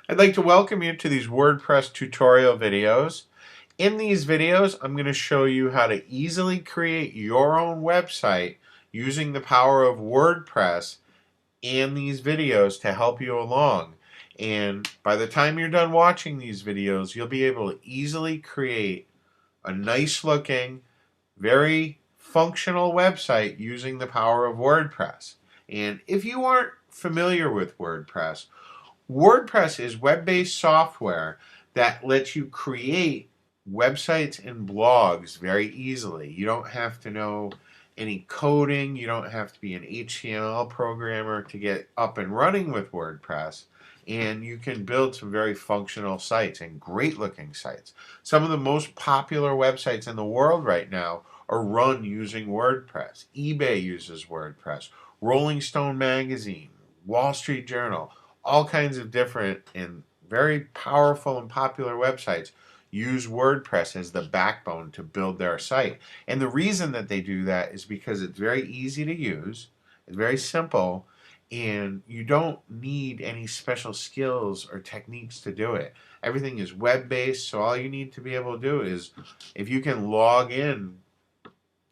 I'd like to welcome you to these WordPress tutorial videos. In these videos, I'm going to show you how to easily create your own website using the power of WordPress and these videos to help you along. And by the time you're done watching these videos, you'll be able to easily create a nice looking, very functional website using the power of WordPress. And if you aren't familiar with WordPress, WordPress is web-based software that lets you create websites and blogs very easily. You don't have to know any coding. You don't have to be an HTML programmer to get up and running with WordPress. And you can build some very functional sites and great looking sites. Some of the most popular websites in the world right now are run using WordPress. eBay uses WordPress. Rolling Stone magazine, Wall Street Journal, all kinds of different and very powerful and popular websites use WordPress as the backbone to build their site. And the reason that they do that is because it's very easy to use, it's very simple, and you don't need any special skills or techniques to do it. Everything is web-based, so all you need to be able to do is, if you can log in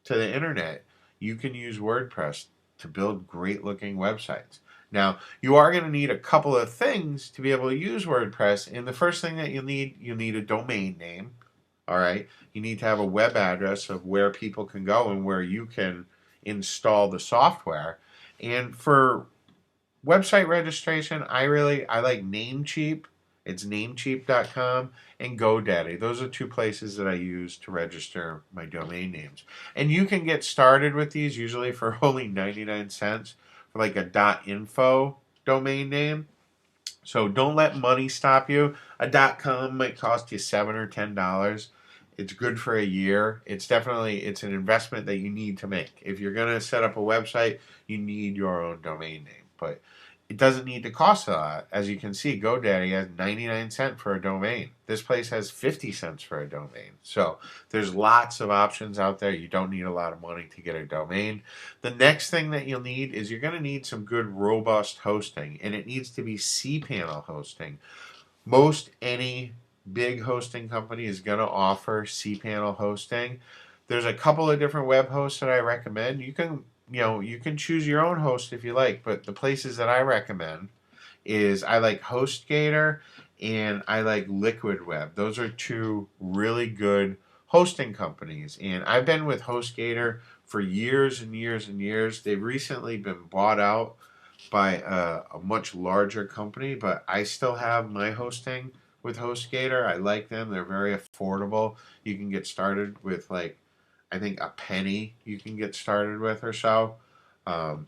to the internet, you can use WordPress to build great looking websites. Now, you are going to need a couple of things to be able to use WordPress. And the first thing that you'll need a domain name. All right. You need to have a web address of where people can go and where you can install the software. And for website registration, I like Namecheap. It's namecheap.com and GoDaddy. Those are two places that I use to register my domain names. And you can get started with these usually for only 99 cents for like a .info domain name. So don't let money stop you. A .com might cost you $7 or $10. It's good for a year. It's an investment that you need to make. If you're going to set up a website, you need your own domain name. But it doesn't need to cost a lot. As you can see, GoDaddy has 99 cents for a domain. This place has 50 cents for a domain. So there's lots of options out there. You don't need a lot of money to get a domain. The next thing that you'll need is you're going to need some good robust hosting, and it needs to be cPanel hosting. Most any big hosting company is going to offer cPanel hosting. There's a couple of different web hosts that I recommend. You can choose your own host if you like, but the places that I recommend is I like HostGator and I like Liquid Web. Those are two really good hosting companies, and I've been with HostGator for years and years and years. They've recently been bought out by a much larger company, but I still have my hosting with HostGator. I like them. They're very affordable. You can get started with like, I think a penny you can get started with or so. Um,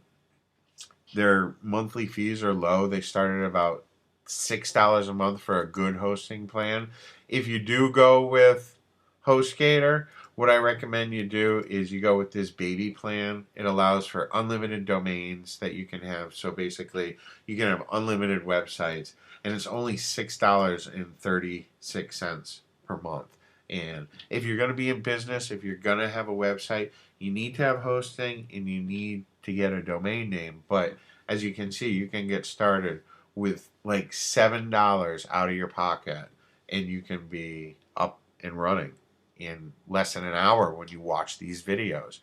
their monthly fees are low. They start at about $6 a month for a good hosting plan. If you do go with HostGator, what I recommend you do is you go with this baby plan. It allows for unlimited domains that you can have. So basically, you can have unlimited websites, and it's only $6.36 per month. And if you're going to be in business, if you're going to have a website, you need to have hosting and you need to get a domain name. But as you can see, you can get started with like $7 out of your pocket, and you can be up and running in less than an hour when you watch these videos.